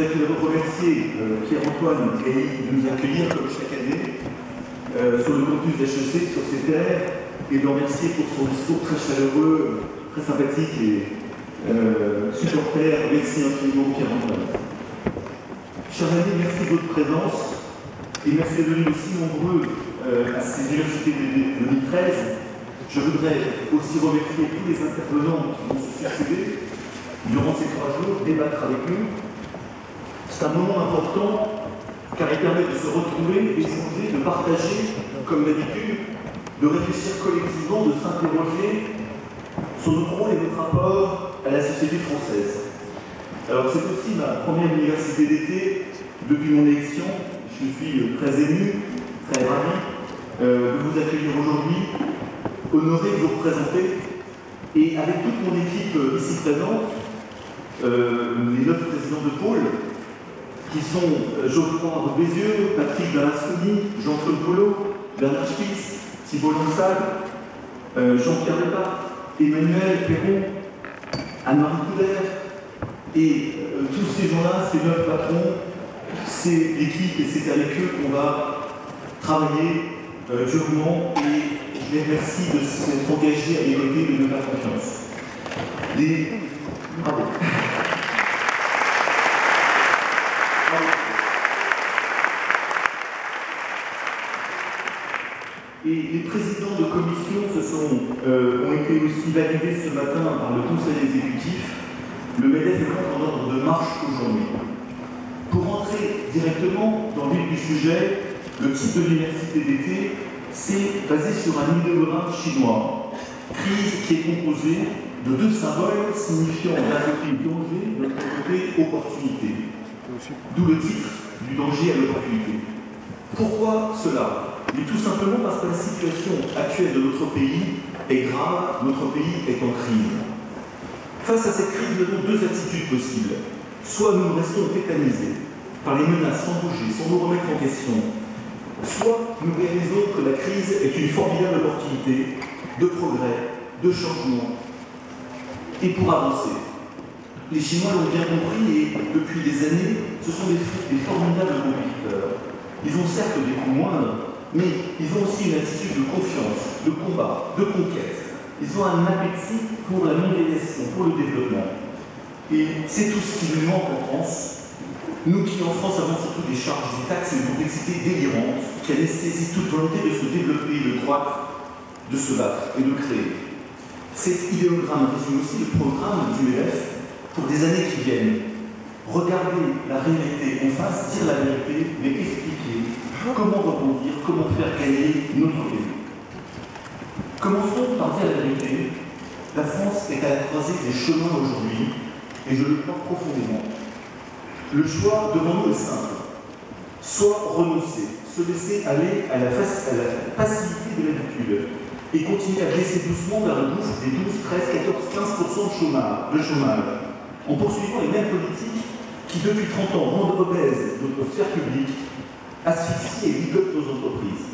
voudrais remercier Pierre-Antoine Gailly de nous accueillir comme chaque année sur le campus d'HEC, sur ces terres, et de le remercier pour son discours très chaleureux, très sympathique et supporter. Merci infiniment Pierre-Antoine. Chers amis, merci de votre présence et merci d'être venus aussi nombreux à ces universités de 2013. Je voudrais aussi remercier tous les intervenants qui vont se succéder durant ces 3 jours, débattre avec nous. C'est un moment important car il permet de se retrouver, d'échanger, de partager, comme d'habitude, de réfléchir collectivement, de s'interroger sur notre rôle et notre rapport à la société française. Alors c'est aussi ma première université d'été depuis mon élection. Je suis très ému, très ravi de vous accueillir aujourd'hui, honoré de vous représenter, et avec toute mon équipe ici présente, les 9 présidents de pôle, qui sont Geoffroy Bézieux, Patrick Berlasconi, Jean-Claude Polo, Bernard Spitz, Thibault Lansal, Jean-Pierre Lepard, Emmanuel Perron, Anne-Marie Coudert, et tous ces gens-là, ces 9 patrons, c'est l'équipe et c'est avec eux qu'on va travailler durement, et je les remercie de s'être engagés à mes côtés et de me faire confiance. Bravo. Et les présidents de commission ont été aussi validés ce matin par le Conseil exécutif. Le MEDEF est en ordre de marche aujourd'hui. Pour rentrer directement dans le vif du sujet, le titre de l'université d'été, c'est basé sur un idéogramme chinois, crise qui est composée de 2 symboles signifiant d'un côté danger, de l'autre côté opportunité. D'où le titre du danger à l'opportunité. Pourquoi cela? Mais tout simplement parce que la situation actuelle de notre pays est grave, notre pays est en crise. Face à cette crise, nous avons 2 attitudes possibles. Soit nous restons tétanisés par les menaces sans bouger, sans nous remettre en question, soit nous réalisons que la crise est une formidable opportunité de progrès, de changement, et pour avancer. Les Chinois l'ont bien compris et depuis des années, ce sont des formidables compétiteurs. Ils ont certes des coûts moindres, mais ils ont aussi une attitude de confiance, de combat, de conquête. Ils ont un appétit pour la mondialisation, pour le développement. Et c'est tout ce qui nous manque en France. Nous qui en France avons surtout des charges, des taxes et une complexité délirante qui anesthésie toute volonté de se développer, de croître, de se battre et de créer. Cet idéogramme résume aussi le programme du MEDEF pour des années qui viennent. Regarder la réalité en face, dire la vérité, mais expliquer comment rebondir, comment faire gagner notre pays. Commençons par dire la vérité. La France est à la croisée des chemins aujourd'hui, et je le crois profondément. Le choix devant nous est simple. Soit renoncer, se laisser aller à la facilité de l'habitude, et continuer à glisser doucement vers le gouffre des 12, 13, 14, 15% de chômage, en poursuivant les mêmes politiques qui, depuis 30 ans, rendent obèse notre sphère publique, asphyxient et ligotent nos entreprises.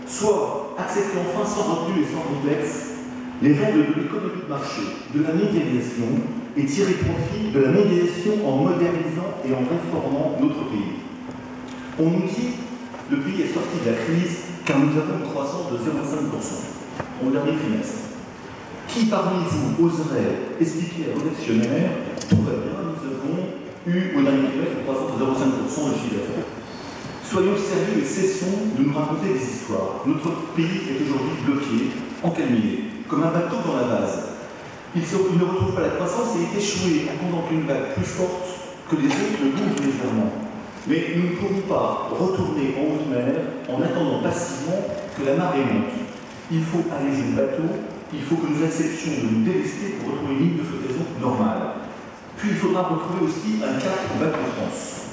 Soit accepter enfin sans retenue et sans complexe les règles de l'économie de marché, de la mondialisation, et tirer profit de la mondialisation en modernisant et en réformant notre pays. On nous dit que le pays est sorti de la crise car nous avons une croissance de 0,5% au dernier trimestre. Qui parmi vous oserait expliquer à vos actionnaires tout va bien, nous avons eu au dernier trimestre une croissance de 0,5% de chiffre d'affaires? Soyons sérieux et cessons de nous raconter des histoires. Notre pays est aujourd'hui bloqué, encalminé, comme un bateau dans la vase. Il ne retrouve pas la croissance et est échoué en attendant une vague plus forte que les autres le bougent légèrement. Mais nous ne pourrons pas retourner en haute mer en attendant passivement que la marée monte. Il faut alléger le bateau, il faut que nous acceptions de nous délester pour retrouver une ligne de flottaison normale. Puis il faudra retrouver aussi un cap en bac de France.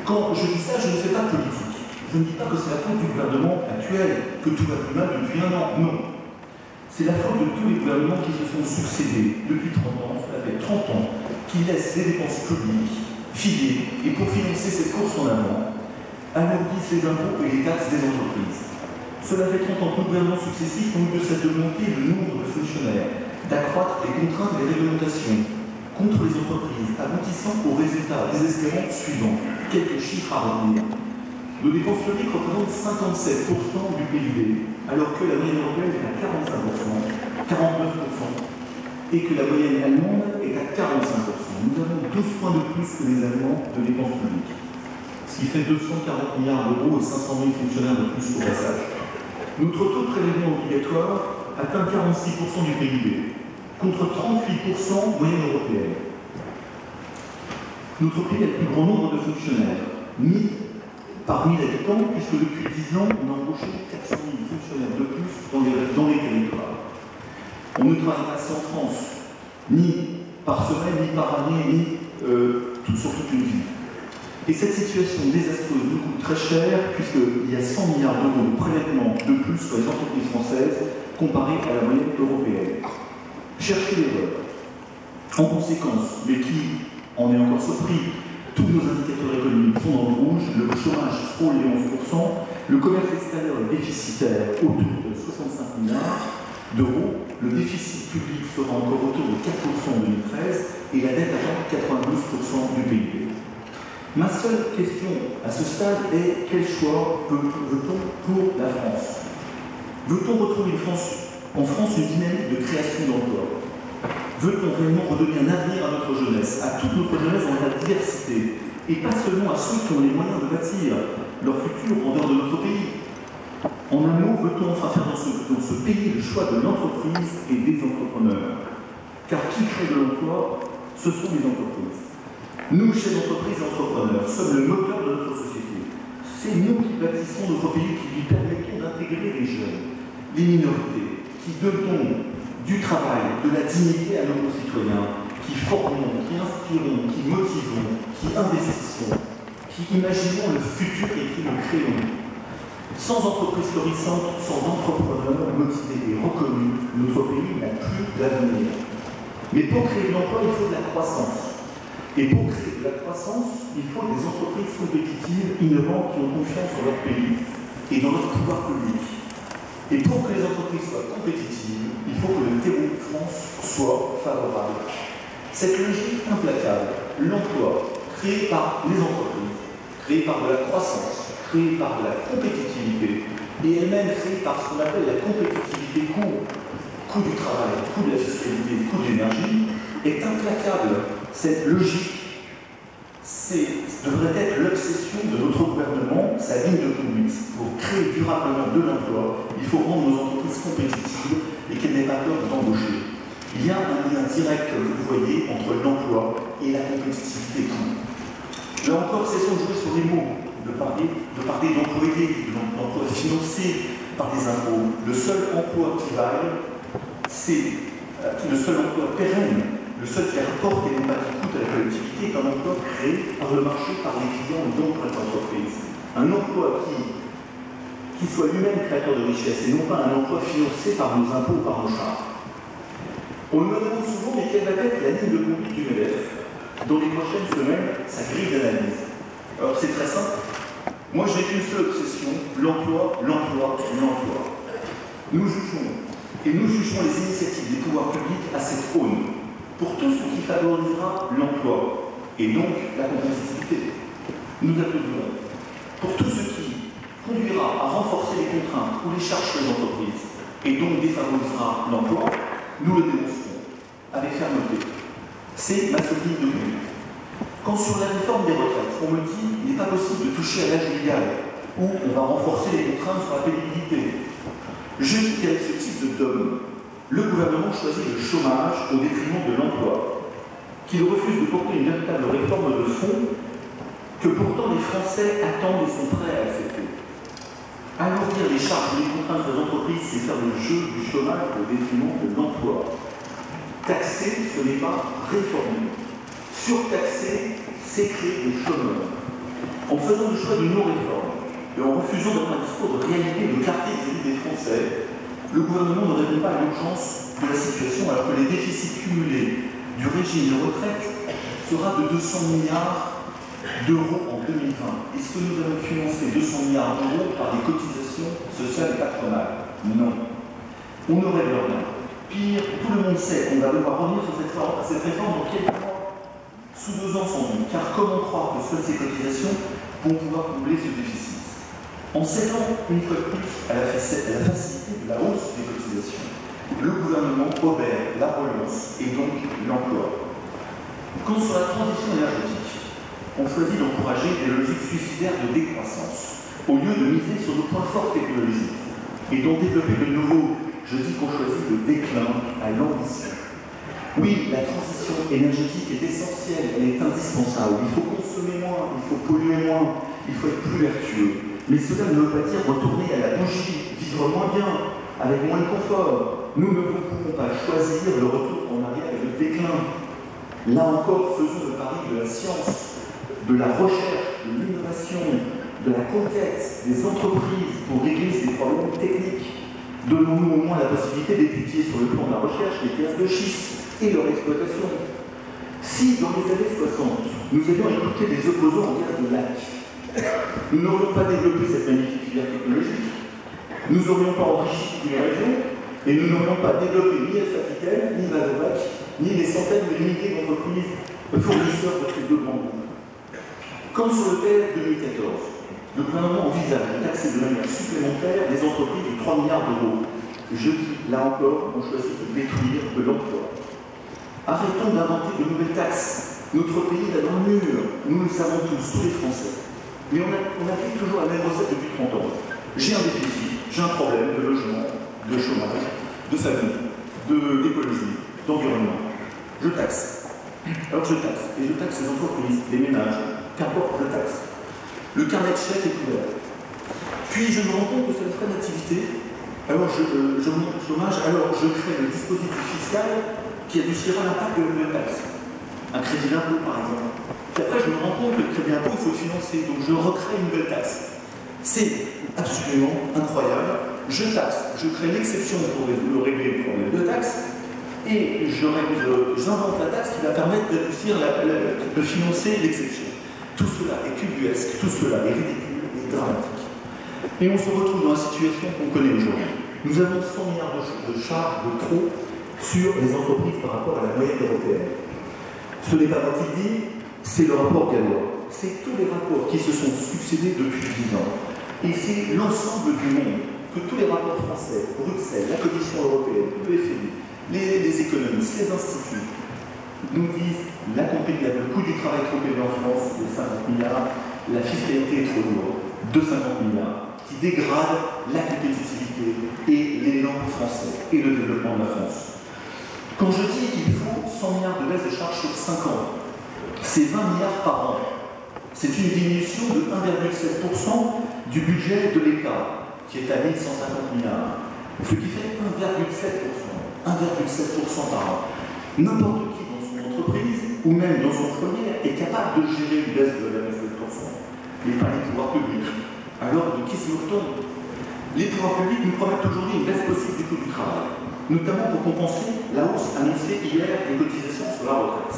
Quand je dis ça, je ne fais pas de politique. Je ne dis pas que c'est la faute du gouvernement actuel, que tout va plus mal depuis 1 an. Non. C'est la faute de tous les gouvernements qui se sont succédés depuis 30 ans, ça fait 30 ans, qui laissent les dépenses publiques filer et pour financer cette course en avant, alourdissent les impôts et les taxes des entreprises. Cela fait 30 ans que nos gouvernements successifs ont eu de cesse d'augmenter le nombre de fonctionnaires, d'accroître les contraintes et les réglementations, contre les entreprises, aboutissant au résultat désespérant suivant. Quelques chiffres à retenir. Nos dépenses publiques représentent 57% du PIB, alors que la moyenne européenne est à 45%, 49%, et que la moyenne allemande est à 45%. Nous avons 12 points de plus que les Allemands de dépenses publiques, ce qui fait 240 milliards d'euros et 500 000 fonctionnaires de plus au passage. Notre taux de prélèvement obligatoire atteint 46% du PIB, contre 38% moyenne européenne. Notre pays a le plus grand nombre de fonctionnaires, mis par 1000 habitants, puisque depuis 10 ans, on a embauché 400 000 fonctionnaires de plus dans les territoires. On ne travaille pas en France, ni par semaine, ni par année, ni sur toute une vie. Et cette situation désastreuse nous coûte très cher, puisqu'il y a 100 milliards d'euros de prélèvements de plus sur les entreprises françaises comparées à la moyenne européenne. Cherchez l'erreur. En conséquence, mais qui en est encore surpris, tous nos indicateurs économiques sont dans le rouge, le chômage frôle les 11%, le commerce extérieur est déficitaire autour de 65 milliards d'euros, le déficit public sera encore autour de 4% en 2013 et la dette atteint 92% du PIB. Ma seule question à ce stade est quel choix veut-on pour la France? Veut-on retrouver en France une dynamique de création d'emplois? Veut-on réellement redonner un avenir à notre jeunesse, à toute notre jeunesse dans la diversité, et pas seulement à ceux qui ont les moyens de bâtir leur futur en dehors de notre pays? En un mot, veut-on enfin faire dans ce pays le choix de l'entreprise et des entrepreneurs? Car qui crée de l'emploi? Ce sont les entreprises. Nous, chefs d'entreprise et entrepreneurs, sommes le moteur de notre société. C'est nous qui bâtissons notre pays, qui lui permettons d'intégrer les jeunes, les minorités, qui donnons du travail, de la dignité à nos concitoyens, qui formons, qui inspirons, qui motivons, qui investissons, qui imaginons le futur et qui le créons. Sans entreprise florissante, sans entrepreneurs motivés et reconnus, notre pays n'a plus d'avenir. Mais pour créer de l'emploi, il faut de la croissance. Et pour créer de la croissance, il faut des entreprises compétitives, innovantes, qui ont confiance en leur pays et dans leur pouvoir public. Et pour que les entreprises soient compétitives, il faut que le terreau de France soit favorable. Cette logique implacable, l'emploi créé par les entreprises, créé par de la croissance, créé par de la compétitivité, et elle-même créée par ce qu'on appelle la compétitivité coût du travail, coût de la fiscalité, coût de l'énergie, est implacable. Cette logique devrait être l'obsession de notre gouvernement, sa ligne de conduite. Pour créer durablement de l'emploi, il faut rendre nos entreprises compétitives et qu'elles n'aient pas peur d'embaucher. Il y a un lien direct, vous le voyez, entre l'emploi et la compétitivité. Là encore, cessons de jouer sur les mots, de parler d'employés, d'emploi financé par des impôts. Le seul emploi qui vaille, c'est le seul emploi pérenne. Le seul qui rapporte et non pas qui coûte à la collectivité est un emploi créé par le marché, par les clients, donc par les entreprises. Un emploi qui soit lui-même créateur de richesse et non pas un emploi financé par nos impôts ou par nos charges. On me demande souvent, mais quelle va être la ligne de conduite du MEDEF dans les prochaines semaines, sa grille d'analyse? Alors c'est très simple. Moi je n'ai qu'une seule obsession, l'emploi, l'emploi, l'emploi. Nous jugerons les initiatives des pouvoirs publics à cette aune. Pour tout ce qui favorisera l'emploi et donc la compétitivité, nous applaudissons. Pour tout ce qui conduira à renforcer les contraintes ou les charges sur les entreprises et donc défavorisera l'emploi, nous le dénoncerons avec fermeté. C'est ma seule ligne de conduite. Quand sur la réforme des retraites, on me dit qu'il n'est pas possible de toucher à l'âge légal ou on va renforcer les contraintes sur la pénibilité, je dis qu'avec ce type de dogme, le gouvernement choisit le chômage au détriment de l'emploi, qu'il refuse de porter une véritable réforme de fond que pourtant les Français attendent et sont prêts à accepter. Alourdir les charges et les contraintes des entreprises, c'est faire le jeu du chômage au détriment de l'emploi. Taxer, ce n'est pas réformer. Surtaxer, c'est créer des chômeurs. En faisant le choix d'une non-réforme et en refusant d'avoir un discours de réalité et de clarté vis-à-vis des Français, le gouvernement ne répond pas à l'urgence de la situation alors que les déficits cumulés du régime de retraite sera de 200 milliards d'euros en 2020. Est-ce que nous allons financer 200 milliards d'euros par des cotisations sociales et patronales? Non. On ne règle rien. Pire, tout le monde sait qu'on va devoir revenir sur cette réforme dans quelques mois. sous 2 ans sans doute, car comment croire que seules ces cotisations vont pouvoir combler ce déficit? En 7 ans, une fois de plus, à la facilité de la hausse des cotisations, le gouvernement obère la relance et donc l'emploi. Quand sur la transition énergétique, on choisit d'encourager des logiques suicidaires de décroissance, au lieu de miser sur nos points forts technologiques, et d'en développer de nouveaux, je dis qu'on choisit le déclin à l'ambition. Oui, la transition énergétique est essentielle, elle est indispensable. Il faut consommer moins, il faut polluer moins, il faut être plus vertueux. Mais cela ne veut pas dire retourner à la bougie, vivre moins bien, avec moins de confort. Nous ne pouvons pas choisir le retour en arrière et le déclin. Là encore, faisons le pari de la science, de la recherche, de l'innovation, de la conquête des entreprises pour régler ces problèmes techniques. Donnons-nous au moins la possibilité d'étudier sur le plan de la recherche les gaz de schiste et leur exploitation. Si, dans les années 60, nous avions écouté des opposants en gaz de lac, nous n'aurions pas développé cette magnifique filière technologique, nous n'aurions pas enrichi toutes les régions, et nous n'aurions pas développé ni Alpha-Vitel, ni Madovac, ni les centaines de milliers d'entreprises fournisseurs de ces 2 grands groupes. Comme sur le PLF 2014, le gouvernement envisage de taxer de manière supplémentaire les entreprises de 3 milliards d'euros. Je dis, là encore, on choisit de détruire de l'emploi. Arrêtons d'inventer de nouvelles taxes. Notre pays est dans le mur. Nous le savons tous les Français. Mais on applique toujours la même recette depuis 30 ans. J'ai un déficit, j'ai un problème de logement, de chômage, de famille, d'écologie, d'environnement. Je taxe. Alors je taxe. Et je taxe les entreprises, les ménages, qu'importe, je taxe. Le carnet de chèques est couvert. Puis je me rends compte que ça ne fait pas d'activité. Alors je monte le chômage, alors je crée le dispositif fiscal qui adoucira l'impact de la taxe. Un crédit d'impôt par exemple. Puis après je me rends compte que le crédit d'impôt il faut le financer, donc je recrée une nouvelle taxe. C'est absolument incroyable. Je taxe, je crée l'exception pour régler le problème de taxe, et j'invente la taxe qui va permettre de financer l'exception. Tout cela est ubuesque, tout cela est ridicule et dramatique. Et on se retrouve dans la situation qu'on connaît aujourd'hui. Nous avons 100 milliards de charges de trop sur les entreprises par rapport à la moyenne européenne. Ce n'est pas moi qui le dis, c'est le rapport Gallois. C'est tous les rapports qui se sont succédés depuis 10 ans. Et c'est l'ensemble du monde, que tous les rapports français, Bruxelles, la Commission européenne, le FMI, les économistes, les instituts, nous disent le coût du travail trop élevé en France de 50 milliards, la fiscalité est trop lourde de 50 milliards, qui dégrade la compétitivité et l'élan français et le développement de la France. Quand je dis qu'il faut 100 milliards de baisse de charges sur 5 ans, c'est 20 milliards par an. C'est une diminution de 1,7% du budget de l'État, qui est à 1150 milliards, ce qui fait 1,7% par an. N'importe qui dans son entreprise, ou même dans son foyer, est capable de gérer une baisse de 1,7%, mais pas les pouvoirs publics. Alors, de qui se moque-t-on? Les pouvoirs publics nous promettent aujourd'hui une baisse possible du coût du travail, notamment pour compenser la hausse annoncée hier des cotisations sur la retraite.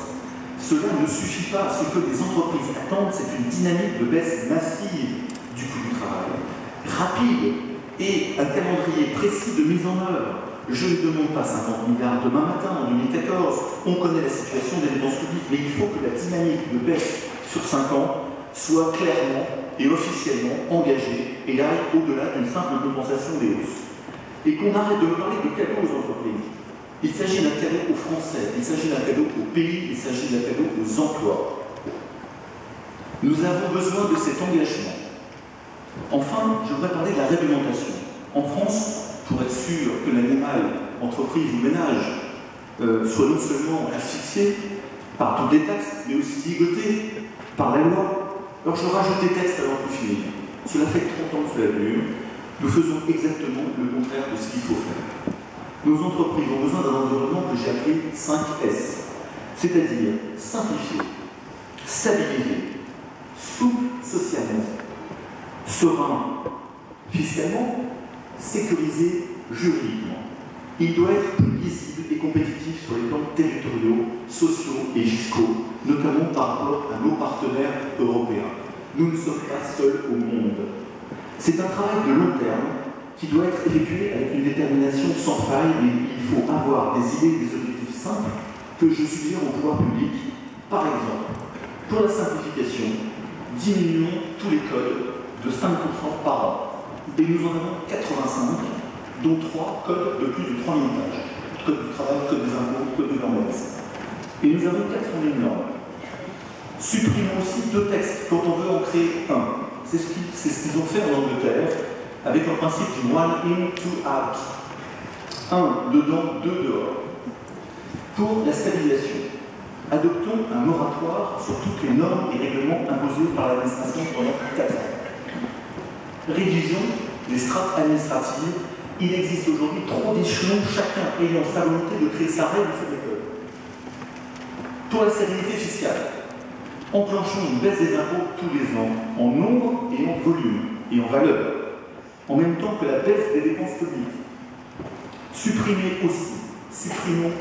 Cela ne suffit pas. Ce que les entreprises attendent, c'est une dynamique de baisse massive du coût du travail, rapide, et un calendrier précis de mise en œuvre. Je ne demande pas 50 milliards demain matin, en 2014. On connaît la situation des dépenses publiques, mais il faut que la dynamique de baisse sur 5 ans soit clairement et officiellement engagée et aille au-delà d'une simple compensation des hausses. Et qu'on arrête de parler de cadeaux aux entreprises. Il s'agit d'un cadeau aux Français, il s'agit d'un cadeau au pays, il s'agit d'un cadeau aux emplois. Nous avons besoin de cet engagement. Enfin, je voudrais parler de la réglementation. En France, pour être sûr que l'animal, entreprise ou ménage, soit non seulement asphyxié par toutes les taxes, mais aussi ligoté par la loi. Alors je rajoute des textes avant de finir. Cela fait 30 ans que cela dure. Nous faisons exactement le contraire de ce qu'il faut faire. Nos entreprises ont besoin d'un environnement que j'ai appelé 5S, c'est-à-dire simplifier, stabiliser, souple socialement, serein fiscalement, sécurisé juridiquement. Il doit être plus lisible et compétitif sur les plans territoriaux, sociaux et fiscaux, notamment par rapport à nos partenaires européens. Nous ne sommes pas seuls au monde. C'est un travail de long terme qui doit être effectué avec une détermination sans faille, mais il faut avoir des idées, des objectifs simples que je suggère au pouvoir public Par exemple, pour la simplification, diminuons tous les codes de 5% par an. Et nous en avons 85, dont 3 codes de plus de 3000 pages. Code du travail, code des impôts, code de l'urbanisme. Et nous avons 400 000 normes. Supprimons aussi 2 textes quand on veut en créer un. C'est ce qu'ils ont fait en Angleterre avec le principe du one in, two out. 1 dedans, 2 dehors. Pour la stabilisation, adoptons un moratoire sur toutes les normes et règlements imposés par l'administration pendant 4 ans. Réduisons les strates administratives. Il existe aujourd'hui 3 échelons, chacun ayant sa volonté de créer sa règle sur l'école. Pour la stabilité fiscale, enclenchons une baisse des impôts tous les ans, en nombre et en volume, et en valeur, en même temps que la baisse des dépenses publiques. Supprimons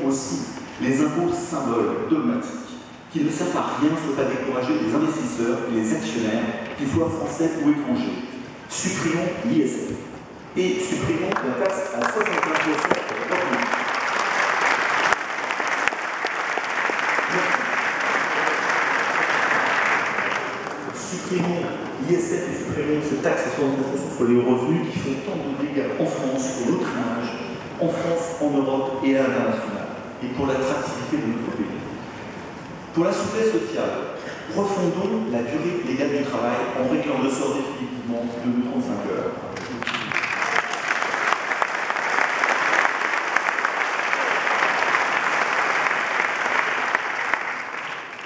aussi les impôts symboles, dogmatiques, qui ne servent à rien sauf à décourager les investisseurs et les actionnaires, qu'ils soient français ou étrangers. Supprimons l'ISF. Et supprimons la taxe à 75% pour les revenus. Supprimons l'ISF et supprimons cette taxe à 75% sur les revenus qui font tant de dégâts en France, pour notre image, en France, en Europe et à l'international, et pour l'attractivité de notre pays. Pour la souplesse sociale, refondons la durée légale du travail en réglant le sort définitivement de 35 heures.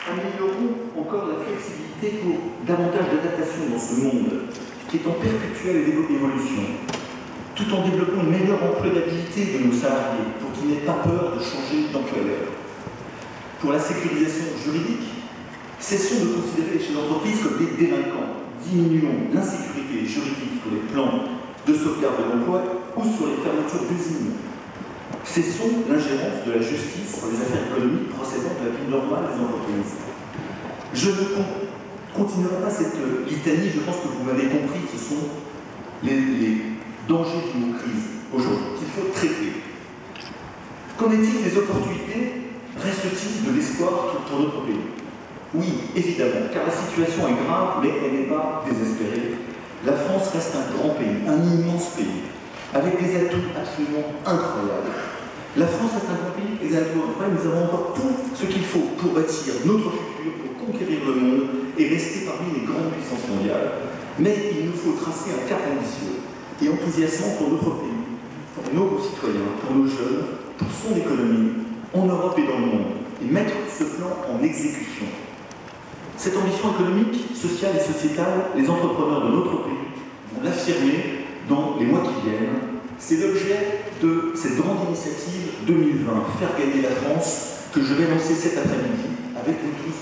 Améliorons encore la flexibilité pour davantage d'adaptation dans ce monde qui est en perpétuelle évolution, tout en développant une meilleure employabilité de nos salariés pour qu'ils n'aient pas peur de changer d'employeur. Pour la sécurisation juridique, cessons de considérer les chefs d'entreprise comme des délinquants. Diminuons l'insécurité juridique sur les plans de sauvegarde de l'emploi ou sur les fermetures d'usines. Cessons l'ingérence de la justice sur les affaires économiques procédant de la vie normale des entreprises. Je ne continuerai pas cette litanie, je pense que vous m'avez compris, ce sont les dangers d'une crise aujourd'hui qu'il faut traiter. Qu'en est-il des opportunités? Reste-t-il de l'espoir pour notre pays? Oui, évidemment, car la situation est grave, mais elle n'est pas désespérée. La France reste un grand pays, un immense pays, avec des atouts absolument incroyables. La France reste un grand pays, et des atouts incroyables, nous avons encore tout ce qu'il faut pour bâtir notre futur, pour conquérir le monde et rester parmi les grandes puissances mondiales. Mais il nous faut tracer un cap ambitieux et enthousiasmant pour notre pays, pour nos concitoyens, pour nos jeunes, pour son économie, en Europe et dans le monde, et mettre ce plan en exécution. Cette ambition économique, sociale et sociétale, les entrepreneurs de notre pays vont l'affirmer dans les mois qui viennent. C'est l'objet de cette grande initiative 2020, Faire gagner la France, que je vais lancer cet après-midi avec vous tous,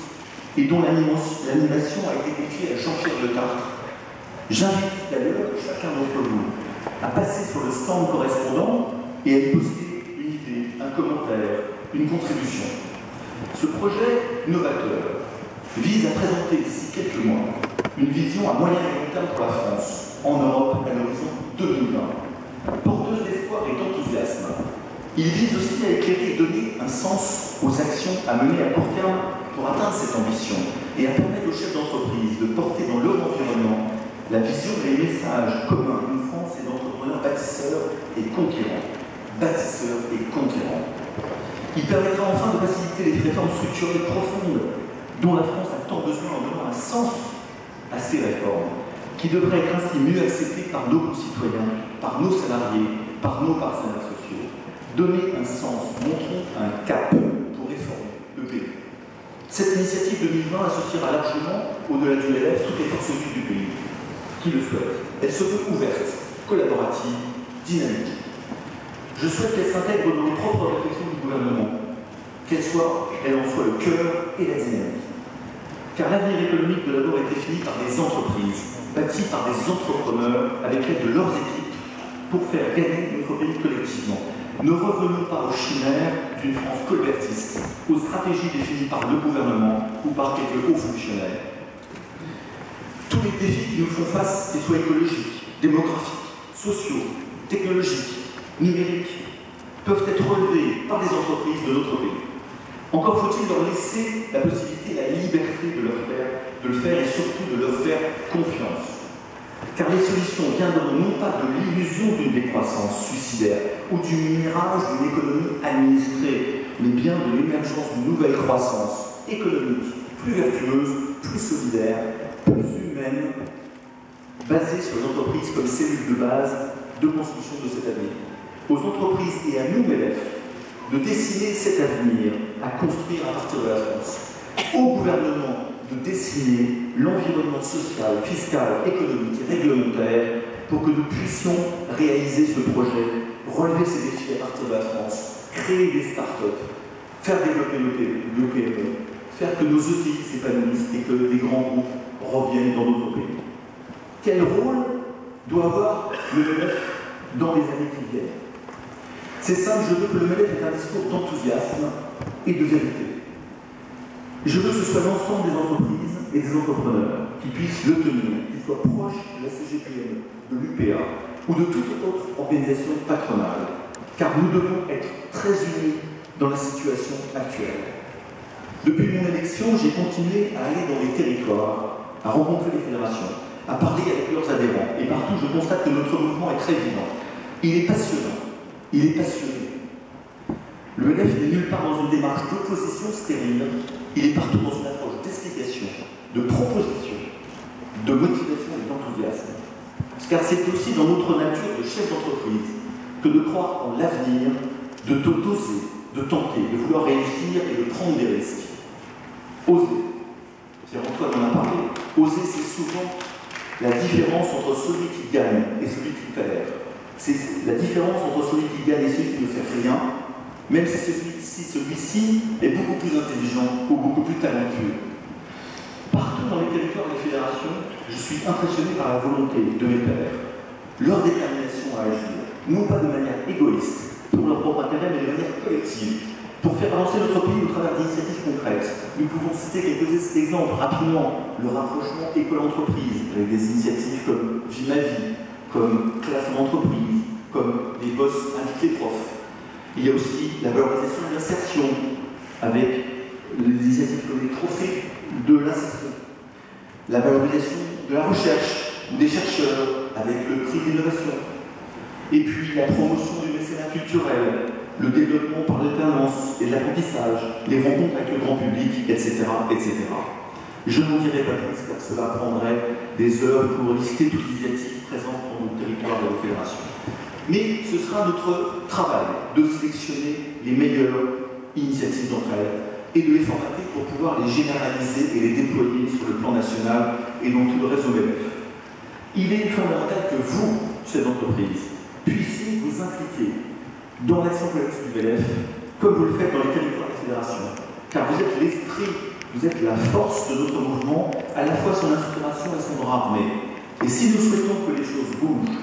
et dont l'animation a été confiée à Jean-Pierre Letartre. J'invite d'ailleurs chacun d'entre vous à passer sur le stand correspondant et à y poster une idée, un commentaire, une contribution. Ce projet novateur vise à présenter d'ici quelques mois une vision à moyen et long terme pour la France, en Europe à l'horizon 2020, porteuse d'espoir et d'enthousiasme. Il vise aussi à éclairer et donner un sens aux actions à mener à court terme pour atteindre cette ambition et à permettre aux chefs d'entreprise de porter dans leur environnement la vision et les messages communs d'une France et d'entrepreneurs bâtisseurs et conquérants. Bâtisseurs et conquérants. Il permettra enfin de faciliter les réformes structurelles profondes dont la France a tant besoin en donnant un sens à ces réformes, qui devraient être ainsi mieux acceptées par nos concitoyens, par nos salariés, par nos partenaires sociaux. Donner un sens, montrons un cap pour réformer le pays. Cette initiative 2020 associera largement, au-delà du LF, toutes les forces vives du pays qui le souhaitent. Elle se veut ouverte, collaborative, dynamique. Je souhaite qu'elle s'intègre dans les propres réflexions du gouvernement, qu'elle en soit le cœur et la dynamique. Car l'avenir économique de l'abord est défini par des entreprises, bâties par des entrepreneurs avec l'aide de leurs équipes pour faire gagner notre pays collectivement. Ne revenons pas aux chimères d'une France colbertiste, aux stratégies définies par le gouvernement ou par quelques hauts fonctionnaires. Tous les défis qui nous font face, qu'ils soient écologiques, démographiques, sociaux, technologiques, numériques, peuvent être relevés par les entreprises de notre pays. Encore faut-il leur laisser la possibilité possibilité, la liberté de le faire et surtout de leur faire confiance. Car les solutions viendront non pas de l'illusion d'une décroissance suicidaire ou du mirage d'une économie administrée, mais bien de l'émergence d'une nouvelle croissance économique, plus vertueuse, plus solidaire, plus humaine, basée sur les entreprises comme cellules de base de construction de cet avenir. Aux entreprises et à nous, MEDEF, de dessiner cet avenir à construire à partir de la France. Au gouvernement de dessiner l'environnement social, fiscal, économique et réglementaire pour que nous puissions réaliser ce projet, relever ces défis à partir de la France, créer des start-up, faire développer le PME, faire que nos ETI s'épanouissent et que des grands groupes reviennent dans notre pays. Quel rôle doit avoir le MEDEF dans les années qui viennent? C'est simple, je veux que le MEDEF ait un discours d'enthousiasme et de vérité. Je veux que ce soit l'ensemble des entreprises et des entrepreneurs qui puissent le tenir, qu'ils soient proches de la CGPM, de l'UPA ou de toute autre organisation patronale, car nous devons être très unis dans la situation actuelle. Depuis mon élection, j'ai continué à aller dans les territoires, à rencontrer les fédérations, à parler avec leurs adhérents. Et partout, je constate que notre mouvement est très vivant. Il est passionnant. Il est passionné. Le MEDEF n'est nulle part dans une démarche d'opposition stérile. Il est partout dans une approche d'explication, de proposition, de motivation et d'enthousiasme. Car c'est aussi dans notre nature de chef d'entreprise que de croire en l'avenir, de d'oser, de tenter, de vouloir réussir et de prendre des risques. Oser. Pierre-Antoine en a parlé. Oser, c'est souvent la différence entre celui qui gagne et celui qui perd. C'est la différence entre celui qui gagne et celui qui ne fait rien, même si celui-ci est beaucoup plus intelligent ou beaucoup plus talentueux. Partout dans les territoires et les fédérations, je suis impressionné par la volonté de mes pairs, leur détermination à agir, non pas de manière égoïste, pour leur propre intérêt, mais de manière collective, pour faire avancer notre pays au travers d'initiatives concrètes. Nous pouvons citer quelques exemples rapidement. Le rapprochement école-entreprise, avec des initiatives comme Vie-ma-vie, comme classe en entreprise, comme les boss invités profs. Il y a aussi la valorisation de l'insertion, avec les initiatives comme les trophées de l'insertion. La valorisation de la recherche, des chercheurs, avec le prix d'innovation. Et puis la promotion du mécénat culturel, le développement par l'alternance et l'apprentissage, les rencontres avec le grand public, etc., etc. Je n'en dirai pas plus, car cela prendrait des heures pour lister toutes les initiatives présentes dans nos territoires et nos fédérations. Mais ce sera notre travail de sélectionner les meilleures initiatives d'entre elles et de les formater pour pouvoir les généraliser et les déployer sur le plan national et dans tout le réseau MEDEF. Il est fondamental que vous, chefs d'entreprise, puissiez vous impliquer dans l'action collective du MEDEF, comme vous le faites dans les territoires et les fédérations, car vous êtes l'esprit, vous êtes la force de notre mouvement, à la fois son inspiration et son bras armé. Et si nous souhaitons que les choses bougent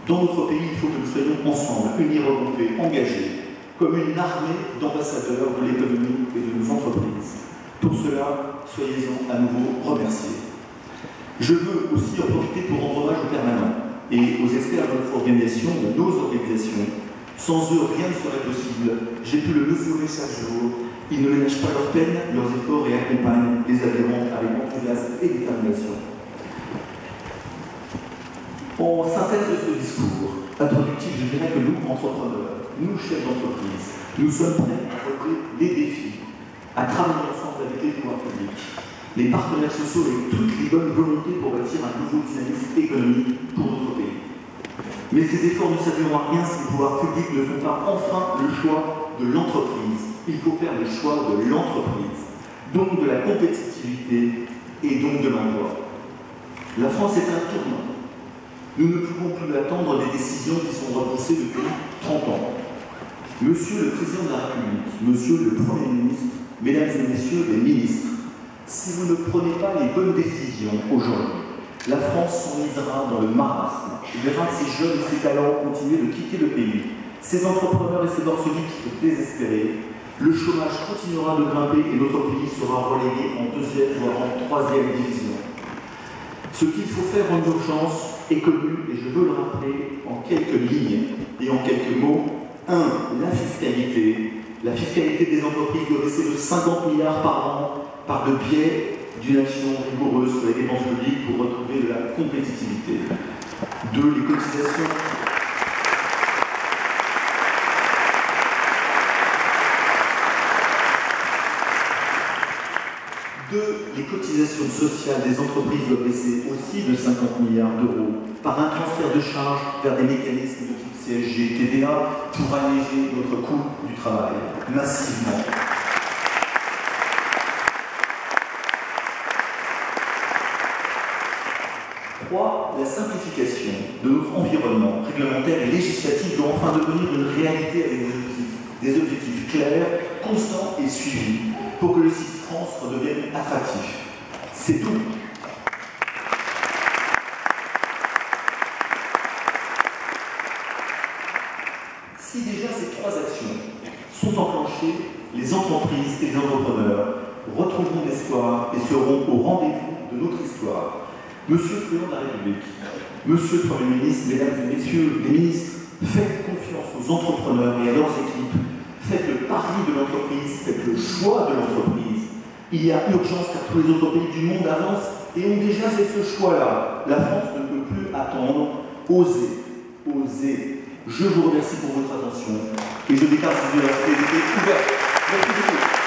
dans notre pays, il faut que nous soyons ensemble, unis, regroupés, engagés, comme une armée d'ambassadeurs de l'économie et de nos entreprises. Pour cela, soyez-en à nouveau remerciés. Je veux aussi en profiter pour rendre hommage aux permanents et aux experts de notre organisation, de nos organisations. Sans eux, rien ne serait possible. J'ai pu le mesurer chaque jour. Ils ne ménagent pas leur peine, leurs efforts et accompagnent les adhérents avec enthousiasme et détermination. En synthèse de ce discours introductif, je dirais que nous, entrepreneurs, nous, chefs d'entreprise, nous sommes prêts à relever les défis, à travailler ensemble avec les pouvoirs publics, les partenaires sociaux et toutes les bonnes volontés pour bâtir un nouveau dynamisme économique pour notre pays. Mais ces efforts ne serviront à rien si les pouvoirs publics ne font pas enfin le choix de l'entreprise. Il faut faire le choix de l'entreprise, donc de la compétitivité et donc de l'emploi. La France est un tournant. Nous ne pouvons plus attendre des décisions qui sont repoussées depuis 30 ans. Monsieur le Président de la République, Monsieur le Premier ministre, Mesdames et Messieurs les ministres, si vous ne prenez pas les bonnes décisions aujourd'hui, la France s'enlisera dans le marasme, verra ses jeunes et ses talents continuer de quitter le pays, ses entrepreneurs et ses orphelins se désespérer, le chômage continuera de grimper et notre pays sera relégué en deuxième voire en troisième division. Ce qu'il faut faire en urgence est connu et je veux le rappeler en quelques lignes et en quelques mots. 1. La fiscalité. La fiscalité des entreprises doit baisser de 50 milliards par an par le biais d'une action rigoureuse sur les dépenses publiques pour retrouver de la compétitivité. 2. Les cotisations. 2. Les cotisations sociales des entreprises doivent baisser aussi de 50 milliards d'euros par un transfert de charges vers des mécanismes de type CSG, TVA pour alléger notre coût du travail massivement. 3. La simplification de notre environnement réglementaire et législatif doit enfin devenir une réalité avec des objectifs clairs, constants et suivis pour que le site France redevienne attractif. C'est tout. Si déjà ces 3 actions sont enclenchées, les entreprises et les entrepreneurs retrouveront l'espoir et seront au rendez-vous de notre histoire. Monsieur le Président de la République, Monsieur le Premier ministre, Mesdames et Messieurs les ministres, faites confiance aux entrepreneurs et à leurs équipes. Faites le pari de l'entreprise, faites le choix de l'entreprise. Il y a urgence car tous les autres pays du monde avancent et ont déjà fait ce choix-là. La France ne peut plus attendre. Osez, osez. Je vous remercie pour votre attention et je déclare cette université ouverte. Merci beaucoup.